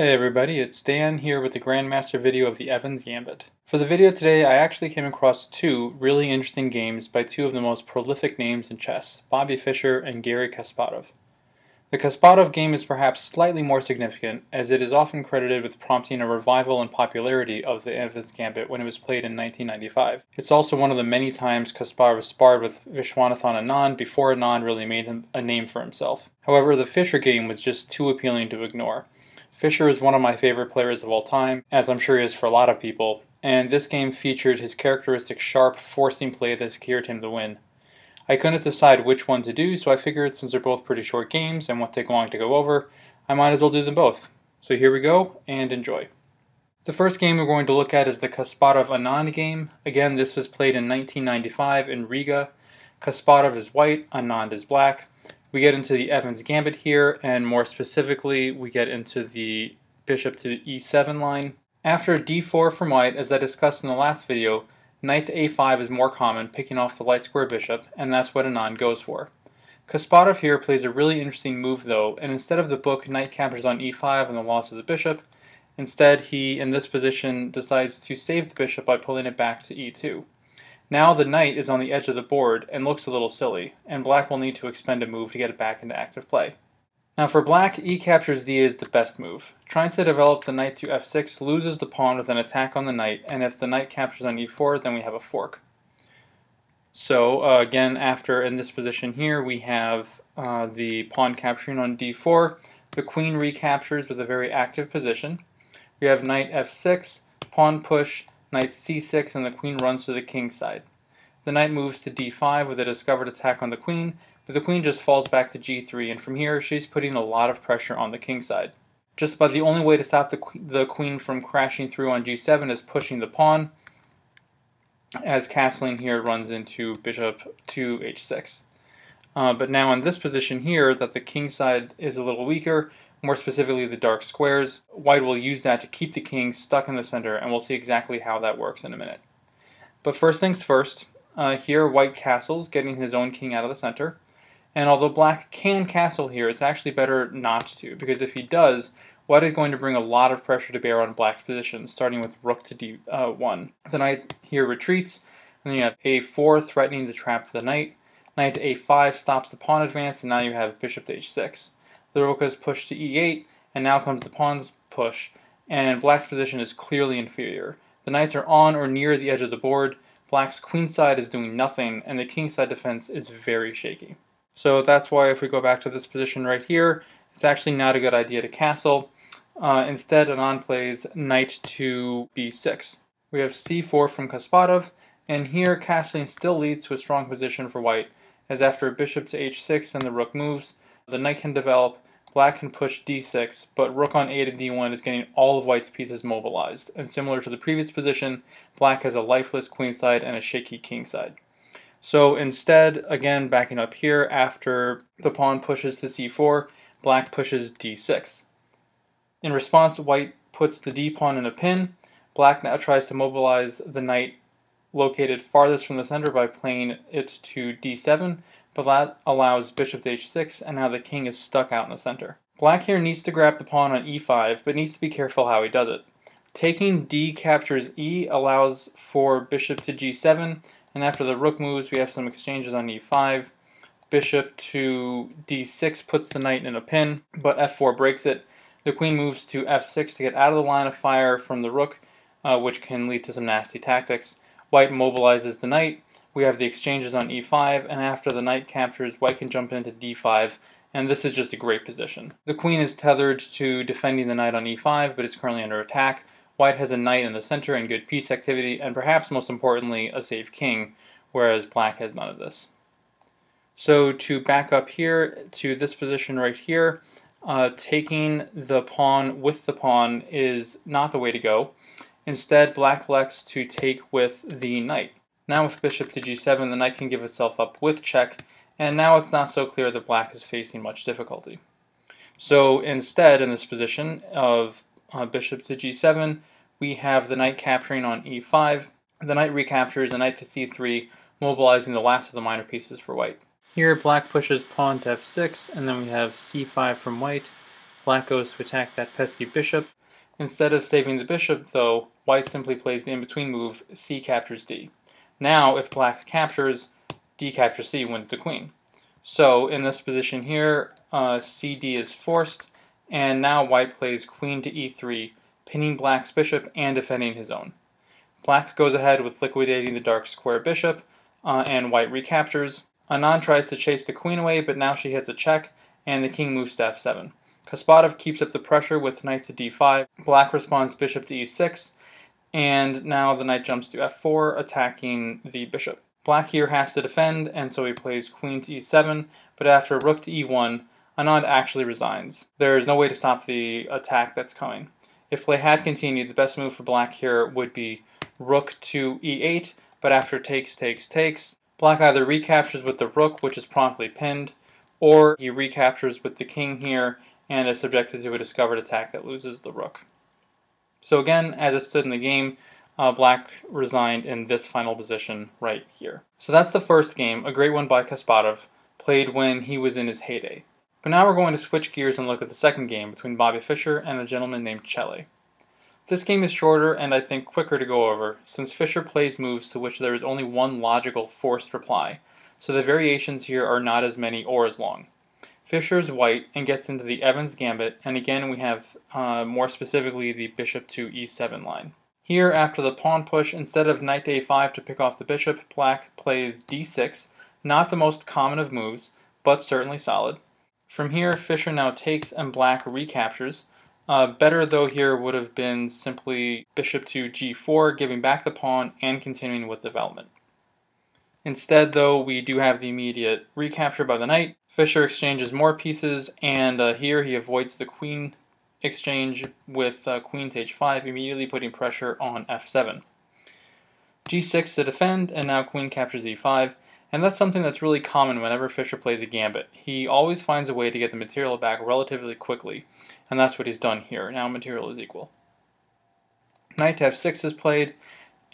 Hey everybody, it's Dan here with the Grandmaster video of the Evans Gambit. For the video today, I actually came across two really interesting games by two of the most prolific names in chess, Bobby Fischer and Garry Kasparov. The Kasparov game is perhaps slightly more significant, as it is often credited with prompting a revival in popularity of the Evans Gambit when it was played in 1995. It's also one of the many times Kasparov sparred with Viswanathan Anand before Anand really made him a name for himself. However, the Fischer game was just too appealing to ignore. Fischer is one of my favorite players of all time, as I'm sure he is for a lot of people, and this game featured his characteristic sharp, forcing play that secured him the win. I couldn't decide which one to do, so I figured since they're both pretty short games and won't take long to go over, I might as well do them both. So here we go, and enjoy. The first game we're going to look at is the Kasparov-Anand game. Again, this was played in 1995 in Riga. Kasparov is white, Anand is black. We get into the Evans Gambit here, and more specifically, we get into the bishop to e7 line. After d4 from white, as I discussed in the last video, knight to a5 is more common, picking off the light square bishop, and that's what Anand goes for. Kasparov here plays a really interesting move though, and instead of the book knight captures on e5 and the loss of the bishop, instead he, in this position, decides to save the bishop by pulling it back to e2. Now the knight is on the edge of the board and looks a little silly, and black will need to expend a move to get it back into active play. Now for black, e captures d is the best move. Trying to develop the knight to f6 loses the pawn with an attack on the knight, and if the knight captures on e4, then we have a fork. So again, after in this position here, we have the pawn capturing on d4. The queen recaptures with a very active position. We have knight f6, pawn push, knight c6, and the queen runs to the king side. The knight moves to d5 with a discovered attack on the queen, but the queen just falls back to g3, and from here she's putting a lot of pressure on the king side. Just about the only way to stop the queen from crashing through on g7 is pushing the pawn, as castling here runs into bishop to h6. But now in this position here, that the king side is a little weaker, more specifically the dark squares, white will use that to keep the king stuck in the center, and we'll see exactly how that works in a minute. But first things first, here white castles, getting his own king out of the center. And although black can castle here, it's actually better not to, because if he does, white is going to bring a lot of pressure to bear on black's position, starting with rook to d1. The knight here retreats, and then you have a4 threatening to trap the knight. Knight to a5 stops the pawn advance, and now you have bishop to h6. The rook is pushed to e8, and now comes the pawn's push, and black's position is clearly inferior. The knights are on or near the edge of the board, black's queen side is doing nothing, and the king side defense is very shaky. So that's why if we go back to this position right here, it's actually not a good idea to castle. Instead, Anand plays knight to b6. We have c4 from Kasparov, and here castling still leads to a strong position for white, as after bishop to h6 and the rook moves, the knight can develop, black can push d6, but rook on a to d1 is getting all of white's pieces mobilized, and similar to the previous position, black has a lifeless queen side and a shaky king side. So instead, again backing up here, after the pawn pushes to c4, black pushes d6. In response, white puts the d-pawn in a pin. Black now tries to mobilize the knight located farthest from the center by playing it to d7, but that allows bishop to h6, and now the king is stuck out in the center. Black here needs to grab the pawn on e5, but needs to be careful how he does it. Taking d captures e allows for bishop to g7, and after the rook moves, we have some exchanges on e5. Bishop to d6 puts the knight in a pin, but f4 breaks it. The queen moves to f6 to get out of the line of fire from the rook, which can lead to some nasty tactics. White mobilizes the knight. We have the exchanges on e5, and after the knight captures, white can jump into d5, and this is just a great position. The queen is tethered to defending the knight on e5, but is currently under attack. White has a knight in the center and good piece activity, and perhaps most importantly, a safe king, whereas black has none of this. So to back up here to this position right here, taking the pawn with the pawn is not the way to go. Instead, black elects to take with the knight. Now with bishop to g7, the knight can give itself up with check, and now it's not so clear that black is facing much difficulty. So instead, in this position of bishop to g7, we have the knight capturing on e5. The knight recaptures, the knight to c3, mobilizing the last of the minor pieces for white. Here, black pushes pawn to f6, and then we have c5 from white. Black goes to attack that pesky bishop. Instead of saving the bishop, though, white simply plays the in-between move, c captures d. Now, if black captures, d captures c, wins the queen. So, in this position here, cd is forced, and now white plays queen to e3, pinning black's bishop and defending his own. Black goes ahead with liquidating the dark square bishop, and white recaptures. Anand tries to chase the queen away, but now she hits a check, and the king moves to f7. Kasparov keeps up the pressure with knight to d5. Black responds bishop to e6, and now the knight jumps to f4, attacking the bishop. Black here has to defend, and so he plays queen to e7, but after rook to e1, Anand actually resigns. There is no way to stop the attack that's coming. If play had continued, the best move for black here would be rook to e8, but after takes, black either recaptures with the rook, which is promptly pinned, or he recaptures with the king here and is subjected to a discovered attack that loses the rook. So again, as it stood in the game, black resigned in this final position right here. So that's the first game, a great one by Kasparov, played when he was in his heyday. But now we're going to switch gears and look at the second game between Bobby Fischer and a gentleman named Chelle. This game is shorter and I think quicker to go over, since Fischer plays moves to which there is only one logical forced reply, so the variations here are not as many or as long. Fischer is white and gets into the Evans Gambit, and again we have more specifically the bishop to e7 line. Here, after the pawn push, instead of knight to a5 to pick off the bishop, black plays d6, not the most common of moves, but certainly solid. From here, Fischer now takes and black recaptures. Better though here would have been simply bishop to g4, giving back the pawn and continuing with development. Instead though, we do have the immediate recapture by the knight. Fischer exchanges more pieces, and here he avoids the queen exchange with queen to h5, immediately putting pressure on f7. g6 to defend, and now queen captures e5, and that's something that's really common whenever Fischer plays a gambit. He always finds a way to get the material back relatively quickly, and that's what he's done here. Now material is equal. Knight to f6 is played,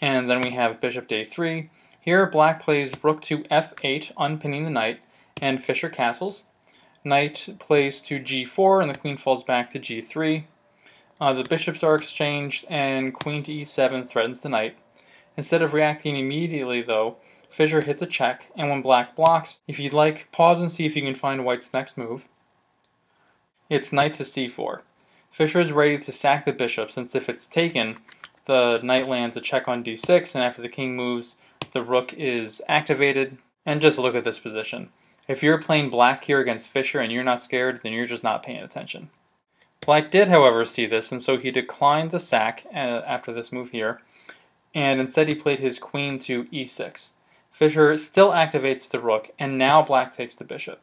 and then we have bishop to a3. Here black plays rook to f8, unpinning the knight, and Fischer castles. Knight plays to g4, and the queen falls back to g3. The bishops are exchanged, and queen to e7 threatens the knight. Instead of reacting immediately, though, Fischer hits a check, and when black blocks, if you'd like, pause and see if you can find white's next move. It's knight to c4. Fischer is ready to sack the bishop, since if it's taken, the knight lands a check on d6, and after the king moves, the rook is activated. And just look at this position. If you're playing black here against Fischer and you're not scared, then you're just not paying attention. Black did, however, see this, and so he declined the sack after this move here, and instead he played his queen to e6. Fischer still activates the rook, and now black takes the bishop.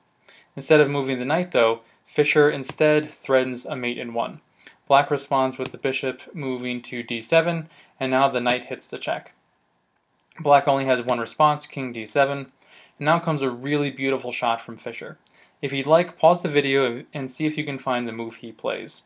Instead of moving the knight, though, Fischer instead threatens a mate in 1. Black responds with the bishop moving to d7, and now the knight hits the check. Black only has one response, king d7, and now comes a really beautiful shot from Fischer. If you'd like, pause the video and see if you can find the move he plays.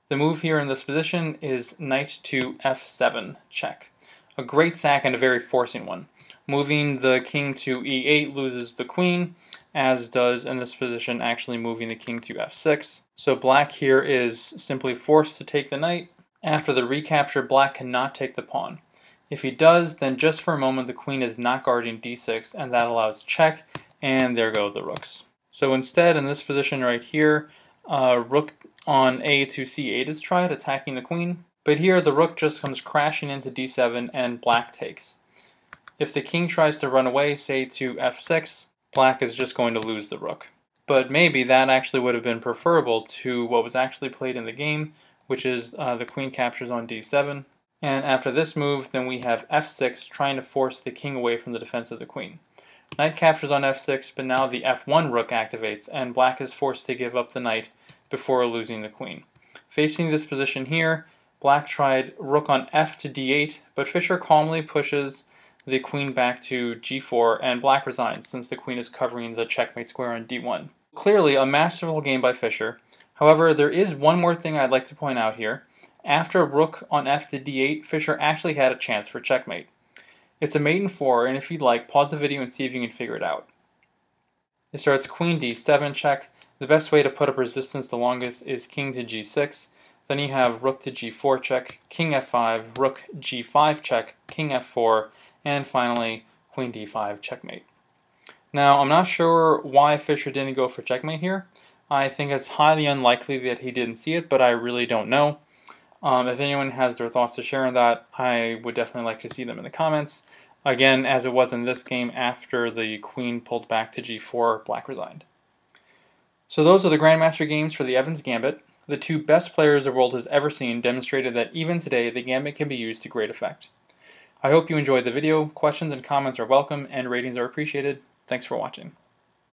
The move here in this position is knight to f7 check. A great sack and a very forcing one. Moving the king to e8 loses the queen, as does in this position actually moving the king to f6. So black here is simply forced to take the knight. After the recapture, black cannot take the pawn. If he does, then just for a moment the queen is not guarding d6, and that allows check, and there go the rooks. So instead, in this position right here, rook on a to c8 is tried, attacking the queen. But here the rook just comes crashing into d7 and black takes. If the king tries to run away, say to f6, black is just going to lose the rook. But maybe that actually would have been preferable to what was actually played in the game, which is the queen captures on d7. And after this move, then we have f6 trying to force the king away from the defense of the queen. Knight captures on f6, but now the f1 rook activates, and black is forced to give up the knight before losing the queen. Facing this position here, black tried rook on f to d8, but Fischer calmly pushes the queen back to g4, and black resigns since the queen is covering the checkmate square on d1. Clearly a masterful game by Fischer. However, there is one more thing I'd like to point out here. After rook on f to d8, Fischer actually had a chance for checkmate. It's a mate in 4, and if you'd like, pause the video and see if you can figure it out. It starts queen d7 check, The best way to put up resistance the longest is king to g6. Then you have rook to g4 check, king f5, rook g5 check, king f4, and finally queen d5 checkmate. Now, I'm not sure why Fischer didn't go for checkmate here. I think it's highly unlikely that he didn't see it, but I really don't know. If anyone has their thoughts to share on that, I would definitely like to see them in the comments. Again, as it was in this game, after the queen pulled back to g4, black resigned. So those are the Grandmaster games for the Evans Gambit. The two best players the world has ever seen demonstrated that even today the Gambit can be used to great effect. I hope you enjoyed the video. Questions and comments are welcome, and ratings are appreciated. Thanks for watching.